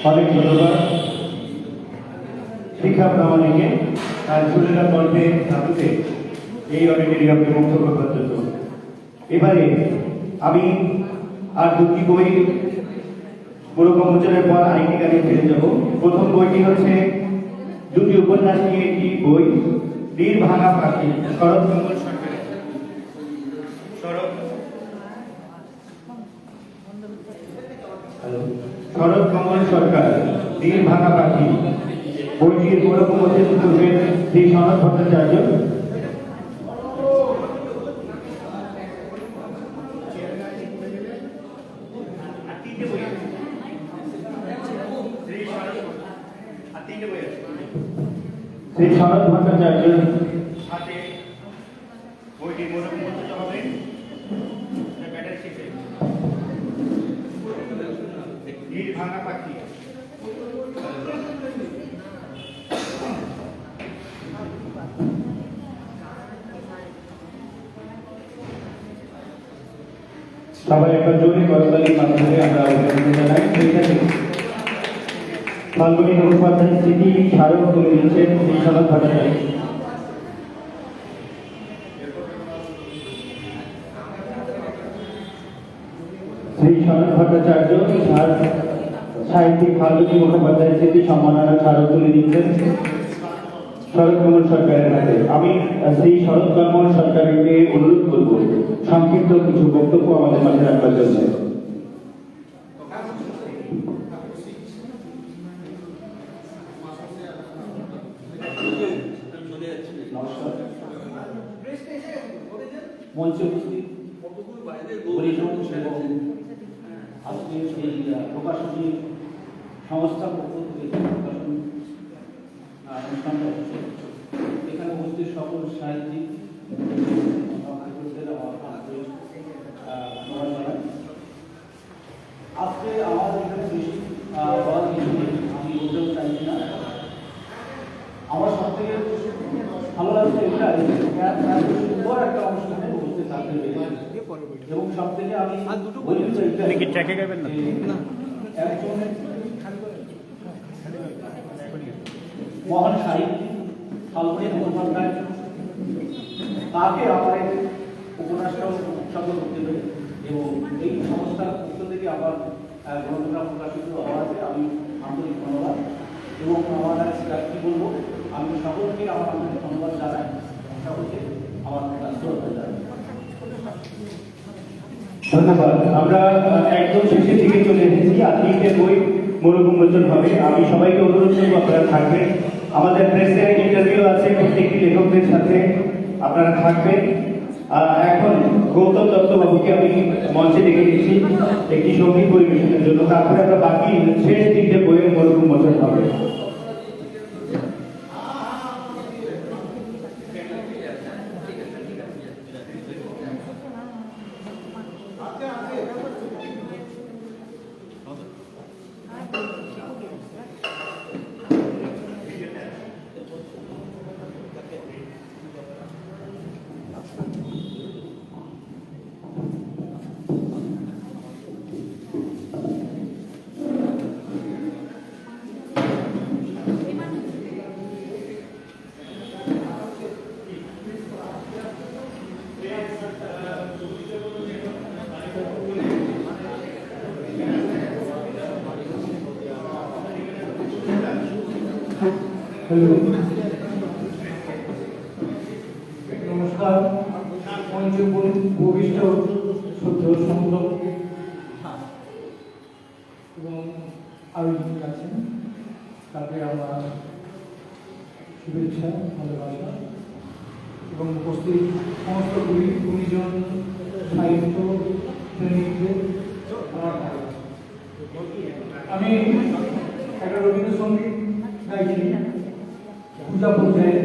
অনেক ধন্যবাদ শিক্ষা প্রামাণিকে আর ঝুলেরা কণ্ঠে ধাতুতে এই অডিটোরিয়ামকে মুক্ত করবার জন্য। এবারে আমি আর দুটি বই পুরোকমোচনের পর আরেকটি গানে ফিরে যাব। প্রথম বইটি হচ্ছে দুটি উপন্যাস নিয়ে একটি বই, নীর ভাঙা পাখি, শরৎ কমল সরকারের। শরৎ কমল সরকার, নীর ভাঙা পাখি। বইটির পুরোকমোচন করবেন শ্রী সনৎ ভট্টাচার্য। শ্রী শরৎ ভট্টাচার্যের হাতে বইটি উন্মোচিত হবে। নীর ভাঙা পাখি। সবাই একবার জোরে করতালির মাধ্যমে আমরা অভিনন্দন জানাই। ফাল্গুনী মুখোপাধ্যায় স্মৃতি স্মারক তুলে দিচ্ছেন শ্রী সনৎ ভট্টাচার্য। শ্রী সনৎ ভট্টাচার্য সাহিত্যিক ফাল্গুনী মুখোপাধ্যায় স্মৃতি সম্মাননা স্মারক তুলে দিচ্ছেন শরৎ কমল সরকারের হাতে। আমি শ্রী শরৎ কমল সরকারকে অনুরোধ করব সংক্ষিপ্ত কিছু বক্তব্য আমাদের মাঝে রাখবার জন্য।
মঞ্চে উপস্থিত পরিজন এবং আজকে এই প্রকাশনী সংস্থার পক্ষ থেকে প্রকাশন অনুষ্ঠানটা হচ্ছে, এখানে উপস্থিত সকল সাহিত্যিক আজকে আমার এখানে বেশি বলার কিছু নেই, আমি বলতেও চাইছি না। আমার সব থেকে ভালো লাগছে এটা এত সুন্দর একটা অনুষ্ঠানে উপস্থিত থাকতে পেরেছি, এবং সব থেকে আমি
কি ট্র্যাকে গাইবেন না?
একজন মহান সাহিত্যিক ফাল্গুনী মুখোপাধ্যায়, তাকে আমার উপন্যাসটা উৎসর্গ করতে পেরে এবং এই সংস্থার পক্ষ থেকে আমার গ্রন্থটা প্রকাশিত হওয়াতে আমি আন্তরিক ধন্যবাদ। এবং আমার কি বলবো, আমি সকলকে আমার আন্তরিক ধন্যবাদ জানাই, সকলকে আমার শ্রদ্ধা জানাই।
ধন্যবাদ। আমরা একদম শেষের দিকে চলে এসেছি। আজকে বই মরুভূমিমোচন হবে। আমি সবাইকে অনুরোধ করবো আপনারা থাকবেন। আমাদের প্রেসের ইন্টারভিউ আছে প্রত্যেকটি লেখকদের সাথে, আপনারা থাকবেন। এখন গৌতম দত্তবাবুকে আমি মঞ্চে ডেকে দিচ্ছি একটি সঙ্গীত পরিবেশনের জন্য, তারপরে আমরা বাকি শেষ তিনটে বইয়ের মরুভূমিমোচন হবে।
নমস্কার। মঞ্চে ভূমিষ্ঠ শুদ্ধ সংগ্রহ এবং আরো যিনি আছেন তাকে আমার শুভেচ্ছা, ভালোবাসা এবং উপস্থিত সমস্ত গুণীজন সাহিত্য প্রেমিকদের আমার ভালোবাসা। আমি একটা রবীন্দ্রসঙ্গীত গাইছি পূজা পর্যায়ে।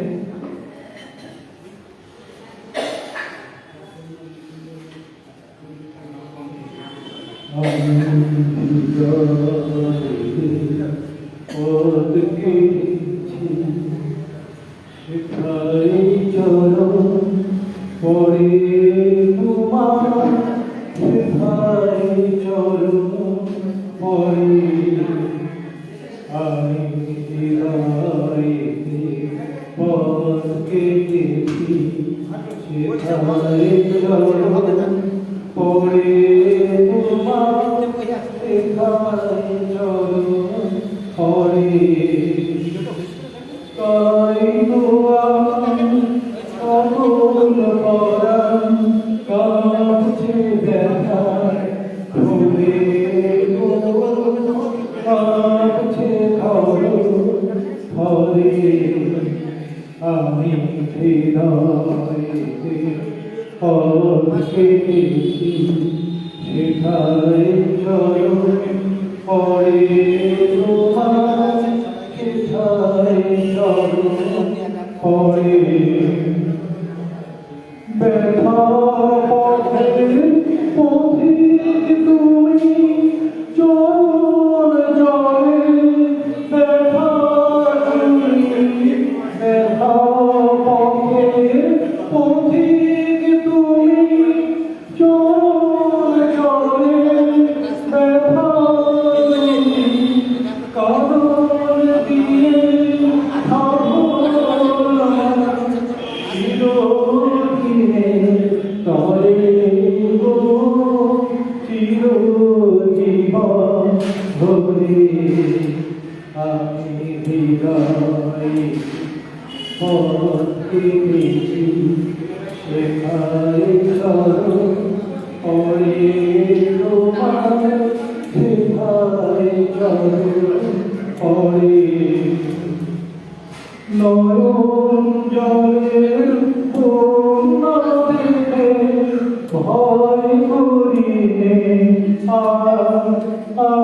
নয়ন জলের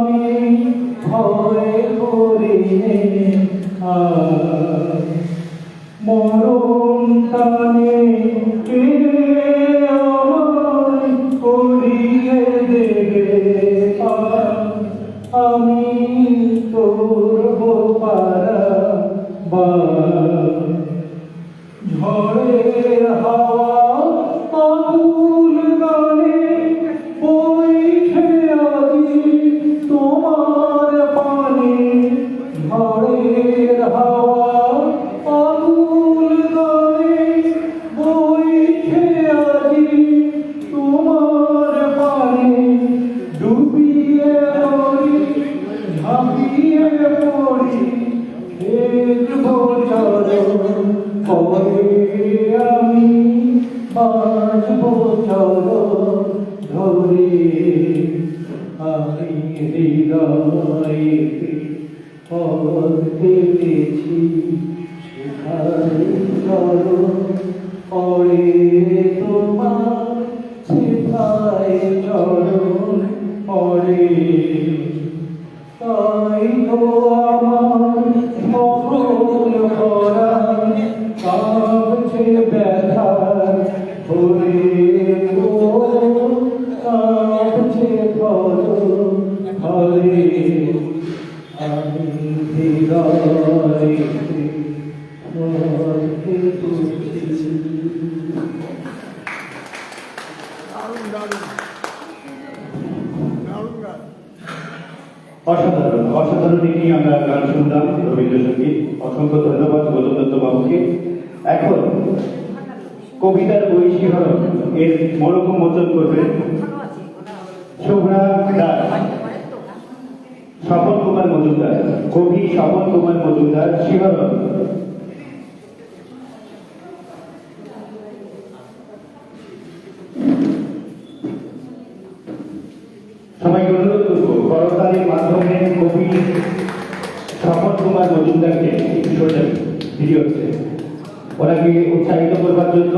আমি ভয় করি নে মরণ টানে কে আমায় করিয়ে দেবে আমি তোর পারা ঝড়ের হাওয়া আকুল গানে বইছে আজি তোমার পানে ঝড়ের হাওয়া আকুল গানে বইছে আজি তোমার পানে ডুবিয়ে মরি ঝাঁপিয়ে পড়ি দেখবো চরণ পরে আমি বাঁচবো চরণ ধরে আমি হৃদয়েতে পথ পেতেছি সেখানে চরণ পরে তোমার সেখায় চরণ পরে তাই তো আমার মহল ভরা কাছে ব্যথা ভরে গো কাছে ভরে আমি হৃদয়েতে অসাধারণ অসাধারণ একটি আমরা গান শুনলাম রবীন্দ্রসঙ্গীত। অসংখ্য ধন্যবাদ গৌতম দত্ত বাবুকে। এখন কবিতার বই শিহরণ এর মরকম মোচন করবেন শুভ্রা দাস, স্বপন কুমার মজুমদার, কবি স্বপন কুমার মজুমদার। শিহরণ। সবাইকে অনুরোধ করবো করতালির মাধ্যমে কবি স্বপন কুমার মজুমদারকে ভিডিও হচ্ছে ওনাকে উৎসাহিত করবার জন্য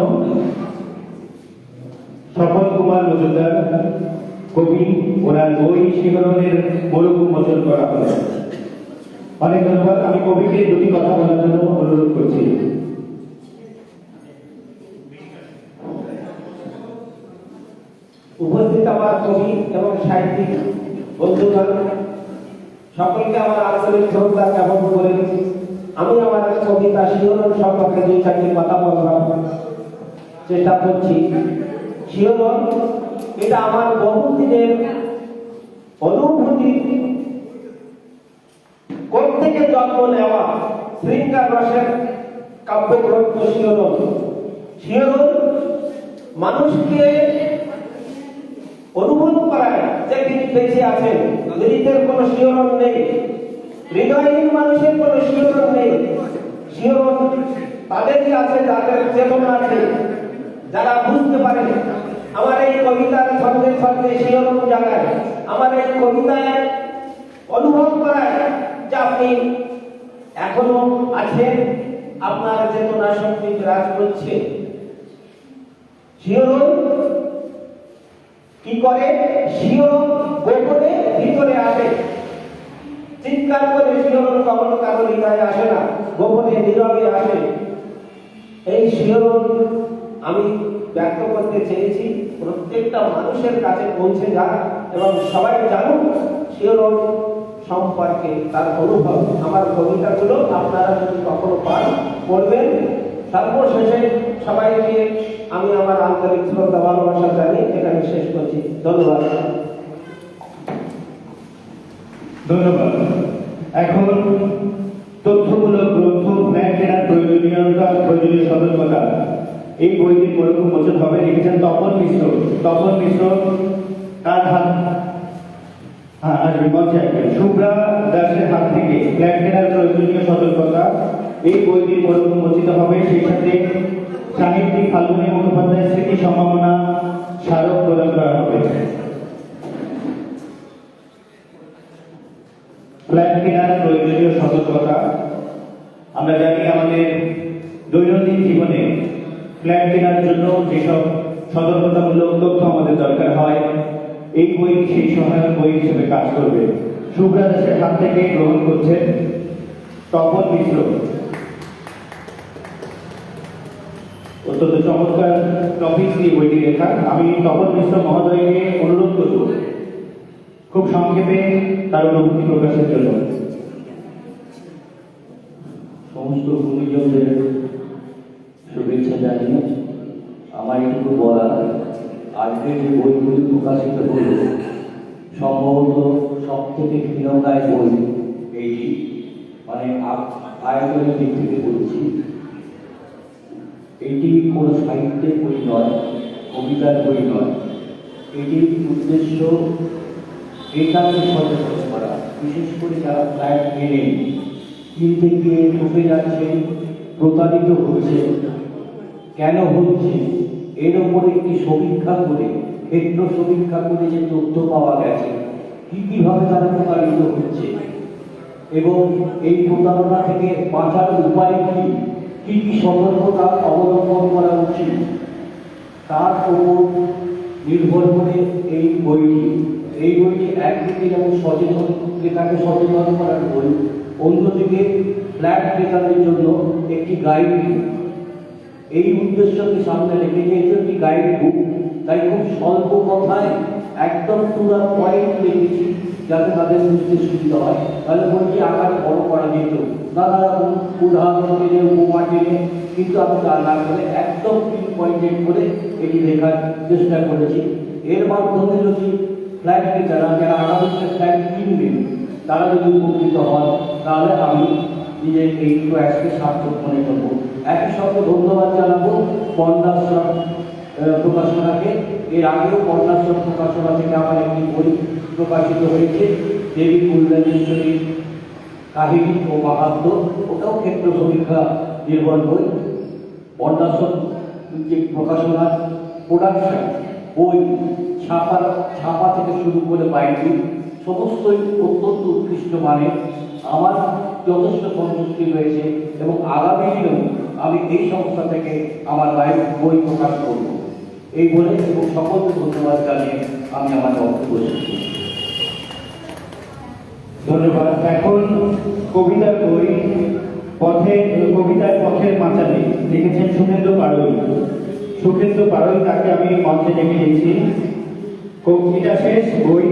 স্বপন কুমার মজুমদার কবি ওনার বই শিহরণের মরকম মোচন করা হলো। অনেক ধন্যবাদ। আমি কবিকে দুটি কথা বলার জন্য অনুরোধ করছি।
উপস্থিত আমার কবি এবং সাহিত্যিক বন্ধুগণ সকলকে আমার আন্তরিক শ্রদ্ধা জ্ঞাপন করে আমি আমার কবিতা শিহরণ সম্পর্কে দুই চারটি কথা বলবার চেষ্টা করছি। শিহরণ এটা আমার বহুদিনের অনুভূতি কোত্থেকে জন্ম নেওয়া শৃঙ্গার রসের কাব্যগ্রন্থ শিহরণ। শিহরণ মানুষকে অনুভব করায় যে তিনি বেঁচে আছেন। হৃদয়ের কোনো শিহরণ নেই, হৃদয়হীন মানুষের কোনো শিহরণ নেই। শিহরণ তাদেরই আছে যাদের চেতনা আছে, যারা বুঝতে পারে। আমার এই কবিতার ছন্দে ছন্দে শিহরণ জাগায়, আমার এই কবিতায় অনুভব করায় যে আপনি এখনো আছেন, আপনার চেতনা শক্তি বিরাজ করছে। শিহরণ কি করে? শিহরণ গোপনে ভিতরে আসে, চিৎকার করে শিহরণ কখনো কারো হৃদয়ে আসে না, গোপনে নীরবে আসে। এই শিহরণ আমি ব্যক্ত করতে চেয়েছি প্রত্যেকটা মানুষের কাছে পৌঁছে যাক এবং সবাই জানুক শিহরণ সম্পর্কে তার অনুভব। আমার কবিতাগুলো আপনারা যদি কখনো পান পড়বেন। সর্বশেষে সবাইকে আমি আমার আন্তরিক শ্রদ্ধা ভালোবাসা জানিয়ে এখানে শেষ করছি। ধন্যবাদ।
ধন্যবাদ। এখন তথ্যমূলক গ্রন্থ ন্যায় কেনার প্রয়োজনীয় সতর্কতা এই বইটির মরকম মোচন হবে। লিখেছেন তপন মিশ্র। তপন মিশ্র তার হাত আসবে মঞ্চে আসবেন। শুভ্রা দাসের হাত থেকে ন্যায় কেনার প্রয়োজনীয় সতর্কতা এই বইটির মরকম মোচিত হবে। সেই সাথে সাহিত্যিক ফাল্গুনী মুখোপাধ্যায়ের স্মৃতি সম্ভাবনা স্মারক প্রদান করা হবে। ফ্ল্যাট কেনার প্রয়োজনীয় সতর্কতা। আমরা জানি আমাদের দৈনন্দিন জীবনে ফ্ল্যাট কেনার জন্য যেসব সতর্কতামূলক তথ্য আমাদের দরকার হয়, এই বই সেই সহায়ক বই হিসেবে কাজ করবে। শুভ্রা দাসের হাত থেকে গ্রহণ করছেন তপন মিশ্র। অত্যন্ত চমৎকার টপিক নিয়ে বইটি লেখা। আমি তপন মিশ্র মহোদয়কে অনুরোধ করব খুব সংক্ষেপে তার অনুভূতি প্রকাশের জন্য।
সমস্ত গুণীজনদের শুভেচ্ছা জানিয়ে আমার একটু বলা, আজকে যে বইগুলি প্রকাশিত হল সম্ভবত সব থেকে ক্ষীণকায় বই এইটি, মানে আয়তনের দিক থেকে বলছি। এটি কোনো সাহিত্যের বই নয়, কবিতার বই নয়। এটির উদ্দেশ্য এটাকে সচেতন করা, বিশেষ করে যারা ফ্ল্যাট কিনে কিনতে গিয়ে ঠকে যাচ্ছে, প্রতারিত হচ্ছে, কেন হচ্ছে, এর ওপরে একটি সমীক্ষা করে, ক্ষেত্র সমীক্ষা করে যে তথ্য পাওয়া গেছে, কিভাবে তারা প্রতারিত হচ্ছে এবং এই প্রতারণা থেকে বাঁচার উপায় কি কি সতর্কতা অবলম্বন করা উচিত, তার উপর নির্ভর করে এই বইটি একদিকে যেমন সচেতন ক্রেতাকে সচেতন করার বই, অন্যদিকে ফ্ল্যাট ক্রেতাদের জন্য একটি গাইড। এই উদ্দেশ্যকে সামনে রেখে যেহেতু একটি গাইড বুক, তাই খুব স্বল্প কথায় একদম পুরো পয়েন্ট লিখেছি যাতে তাদের বুঝতে সুবিধা হয়। তাহলে বইটি আকারে বড় করা যেত, নানা রকম উদাহরণ টেনে উপমা টেনে, কিন্তু আমি তা না করে একদম পিন পয়েন্টেড করে এটি লেখার চেষ্টা করেছি। এর মাধ্যমে যদি ফ্ল্যাট ক্রেতারা যারা আগামীতে ফ্ল্যাট কিনবেন তারা যদি উপকৃত হন, তাহলে আমি নিজের এই প্রয়াসকে সার্থক মনে করব। একই সঙ্গে ধন্যবাদ জানাবো বর্ণাশ্রম প্রকাশনাকে। এর আগেও বর্ণাশ্রম প্রকাশনা থেকে আমার একটি বই প্রকাশিত হয়েছে, দেবী কল্যাণেশ্বরীর কাহিনী ও মাহাত্ম। ওটাও ক্ষেত্র সমীক্ষা নির্ভর বই। বর্ণাশ্রম যে প্রকাশনার প্রোডাকশন, বই ছাপা থেকে শুরু করে বাইন্ডিং সমস্তই অত্যন্ত উৎকৃষ্ট মানের। আমার যথেষ্ট সন্তুষ্টি রয়েছে এবং আগামী দিনেও আমি এই সংস্থা থেকে আমার বই প্রকাশ করব এই বলে এবং সকলকে ধন্যবাদ জানিয়ে আমি আমার বক্তব্য শেষ করছি।
ধন্যবাদ। এখন কবিতার বই কবিতার পথের পাঁচালী লিখেছেন সুখেন্দ্র পাড়ুই। সুখেন্দ্র পাড়ুই তাকে আমি মঞ্চে ডেকে নিয়েছি। কবিতা শেষ বই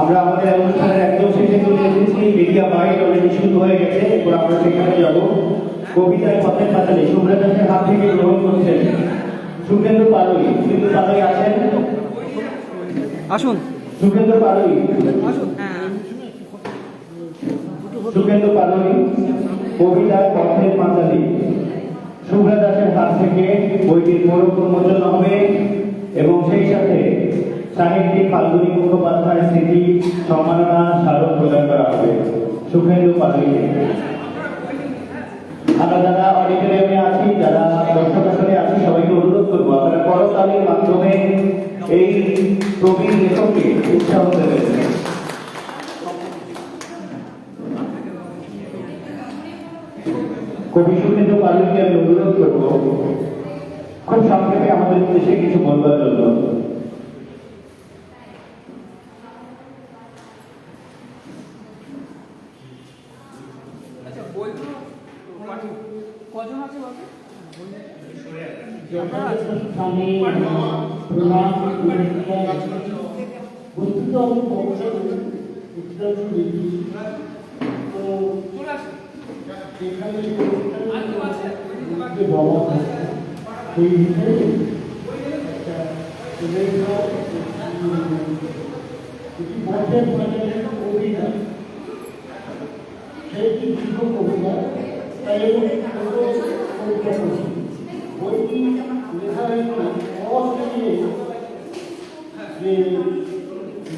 আমরা আমাদের অনুষ্ঠানের একদম শেষে চলে এসেছি। মিডিয়া বাইট অলরেডি শুরু হয়ে গেছে, এরপর আমরা সেখানে যাব। কবিতার পথের পাঁচালী শুভ্রা দাসের হাত থেকে গ্রহণ করছেন সুখেন্দ্র পাড়ুই। সুখেন্দ্র পাড়ুই আসুন। সুখেন্দ্র পাড়ুই সুখেন্দ্র পাড়ুই কবিতার পথের পাঁচালী। শুভ্রা দাসের হাত থেকে বইটির মোড়ক উন্মোচন হবে এবং সেই সাথে সাহিত্যিক ফাল্গুনী মুখোপাধ্যায়ের স্মৃতি সম্মাননা স্মারক প্রদান করা হবে সুখেন্দ্র পাড়ুইকে। আমরা যারা অডিটোরিয়ামে আছি, যারা দর্শক আসনে আছি, সবাইকে অনুরোধ করবো আপনারা করতালির মাধ্যমে এই প্রবীণ লেখককে উৎসাহ দেবেন। কবি সুখেন্দ্র পাড়ুইকে আমি অনুরোধ করবো খুব সংক্ষেপে আমাদের উদ্দেশ্যে কিছু বলবার জন্য।
কজন আছে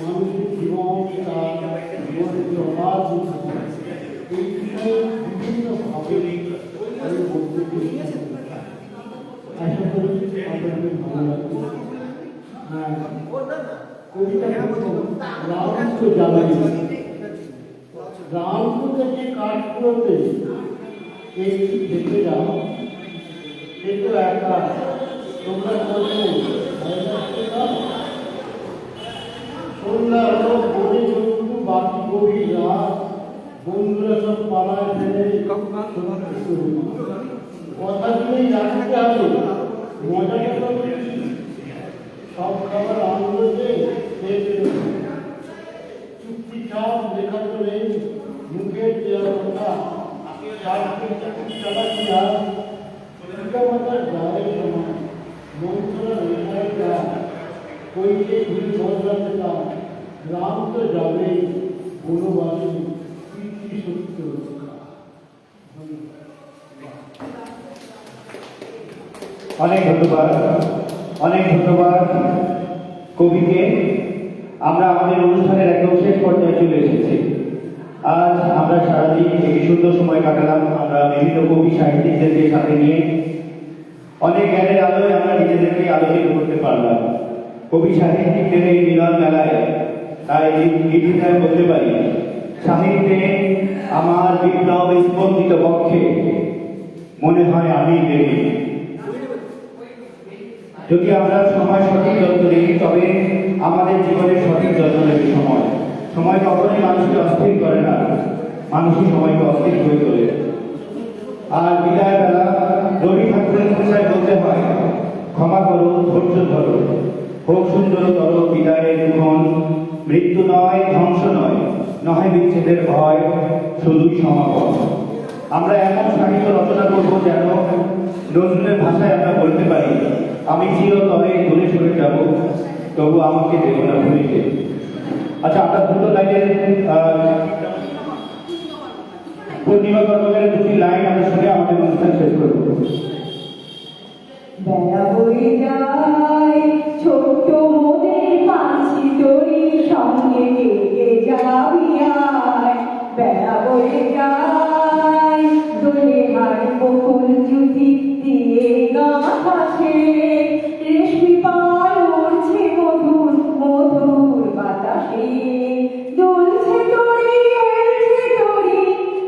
মানুষের জীবন তার জীবনের অবাধ এই বিষয়ে বিভিন্নভাবে আমি বলতে আশা করি আপনাদের ভালো লাগবে। কবিতা রামকে জ্বালাই রামকে যে কাঠগুলোতে এই দেখে যাও সে তো একা তোমরা সন্ধ্যা হলো বনে জন্তু বাকি গভীর রাত, বন্ধুরা সব পাড়ায় ফেলে কথাগুলোই রাখতে হবে, মজাটা তো বেশি। সব খাবার আনন্দে খেয়ে ফেলবে। চুক্তিচাপ লেখা তো নেই, মুখের দেওয়া কথা চালাকিয়া পিতামাতার গায়ের সমান মন্ত্রণা রেখায় গান কইকে ঘুরে বদলাতে তার গ্রাম তো যাবেই বনবাসী কীর্তি সত্য
অনেক ধন্যবাদ, অনেক ধন্যবাদ কবিকে। আমরা আমাদের অনুষ্ঠানের একদম শেষ পর্যায়ে চলে এসেছি। আজ আমরা সারাদিন একটি সুন্দর সময় কাটালাম। আমরা বিভিন্ন কবি সাহিত্যিকদেরকে সাথে নিয়ে অনেক জ্ঞানের আলোয় আমরা নিজেদেরকে আলোচিত করতে পারলাম। কবি সাহিত্যিকদের এই মিলন মেলায় তাই নির্দ্বিধায় বলতে পারি, সাহিত্যে আমার বিপ্লব স্পন্দিত পক্ষে মনে হয় আমি দেবী। যদি আমরা সময় সঠিক যত্ন নিই, তবে আমাদের জীবনের সঠিক যত্ন নেবে সময়। সময় কখনোই মানুষকে অস্থির করে না, মানুষই সময়কে অস্থির করে তোলে। আর বিদায় বেলা রবি ঠাকুরের ভাষায় বলতে হয়, ক্ষমা করো, ধৈর্য ধরো, হোক সুন্দরতর বিদায়ের ক্ষণ, মৃত্যু নয়, ধ্বংস নয়, নহে বিচ্ছেদের ভয়, শুধুই সমাপন। আমরা এমন সাহিত্য রচনা করব যেন নজরুলের ভাষায় আমরা বলতে পারি, আমি চিরতরে দূরে সরে যাব, তবু আমাকে দেব না ভুলিতে। আচ্ছা, আমরা দুটো লাইনের পূর্ণিমা কর্মকারের দুটি লাইন আমরা শুনে আমাদের অনুষ্ঠান শেষ করব।
বেলা বয়ে যায় ছোট্ট মোদের পাঁচি তরি সঙ্গে লেগে যাবি আয়। বেলা বয়ে যায় দোলে হার বকুল জুতি দিয়ে গাছে, রেশমি পাল উড়ছে মধুর মধুর বাতাসে, দুলছে দড়ি এলছে দড়ি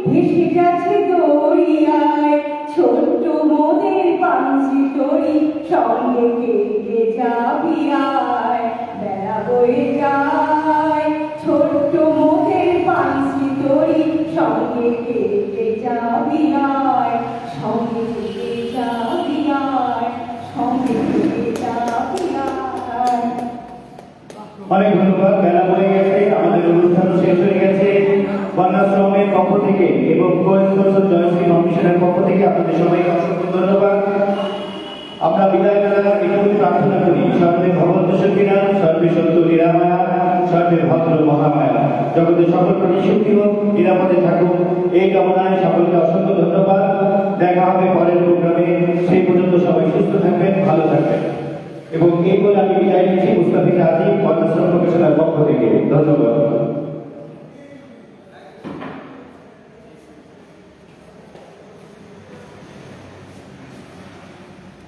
ভেসে যাচ্ছে দড়িয়ায়, ছোট্ট মোদের পাঁচি তরি সঙ্গে কেটে যাবি আয়। বেলা বয়ে যায় ছোট্ট মোদের পাঁচি তরি সঙ্গে কেটে যাবি আয়, সঙ্গে কেটে যাবি আয়, সঙ্গে কেটে যাবি আয়।
অনেক ধন্যবাদ। বেলা বয়ে গেছে, আমাদের অনুষ্ঠান শেষ হয়ে গেছে। বন্যাশ্রমের পক্ষ থেকে এবং জয়শ্রী ফাউন্ডেশনের পক্ষ থেকে আপনাদের সবাইকে অসংখ্য ধন্যবাদ। আমরা বিদায় বেলা এটুকু প্রার্থনা করি, সর্বে ভগবন্ত সখীরা, সর্বে সত্য নিরাময়া, সর্বে ভদ্র মহামায়া, জগতের সকল প্রতি সুখী হোক, নিরাপদে থাকুক, এই কামনায় সকলকে অসংখ্য ধন্যবাদ। দেখা হবে পরের প্রোগ্রামে, সেই পর্যন্ত সবাই সুস্থ থাকবেন, ভালো থাকবেন। এবং এই বলে আমি বিদায় নিচ্ছি মুস্তাফিজ আজিম, বন্যাশ্রম প্রফেশনাল পক্ষ থেকে। ধন্যবাদ।